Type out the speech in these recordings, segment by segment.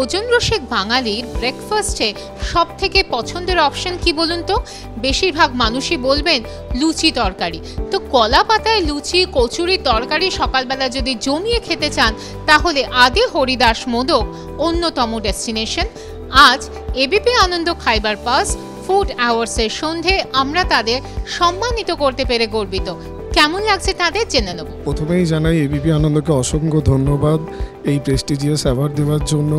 ভোজন রসিক বাঙালির ব্রেকফাস্টে সব থেকে পছন্দের অপশন কি বলুন তো? বেশিরভাগ মানুষই বলবেন লুচি তরকারি। তো কলা পাতায় লুচি, কচুরি, তরকারি সকালবেলা যদি জমিয়ে খেতে চান তাহলে আদি হরিদাস মোদক অন্যতম ডেস্টিনেশন। আজ এবিপি আনন্দ খাইবার পাস ফুড আওয়ার্সের সন্ধে আমরা তাদের সম্মানিত করতে পেরে গর্বিত। কেমন লাগছে তাদের জেনে নেব। প্রথমেই জানাই এবিপি আনন্দকে অসংখ্য ধন্যবাদ এই প্রেস্টিজিয়াস অ্যাওয়ার্ড দেওয়ার জন্য।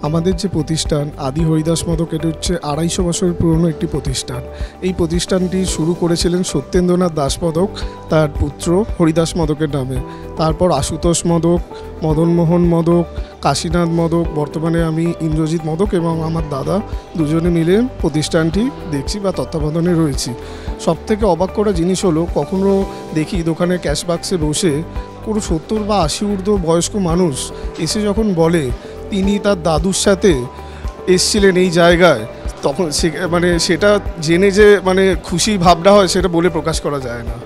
আমাদের যে প্রতিষ্ঠান আদি হরিদাস মোদক, এটা হচ্ছে 250 বছরের পুরনো একটি প্রতিষ্ঠান। এই প্রতিষ্ঠানটি শুরু করেছিলেন সত্যেন্দ্রনাথ দাস মোদক তার পুত্র হরিদাস মোদকের নামে। তারপর আশুতোষ মোদক, মদনমোহন মোদক, কাশীনাথ মোদক, বর্তমানে আমি ইন্দ্রজিৎ মোদক এবং আমার দাদা দুজনে মিলে প্রতিষ্ঠানটি দেখছি বা তত্ত্বাবধানে রয়েছি। সবথেকে অবাক করা জিনিস হলো, কখনো দেখি দোকানে ক্যাশ বাক্সে বসে কোনো 70 বা 80 ঊর্ধ্ব বয়স্ক মানুষ এসে যখন বলে তিনি তার দাদুর সাথে এসছিলেন এই জায়গায়, তখন সেটা জেনে যে খুশি ভাবনা হয় সেটা বলে প্রকাশ করা যায় না।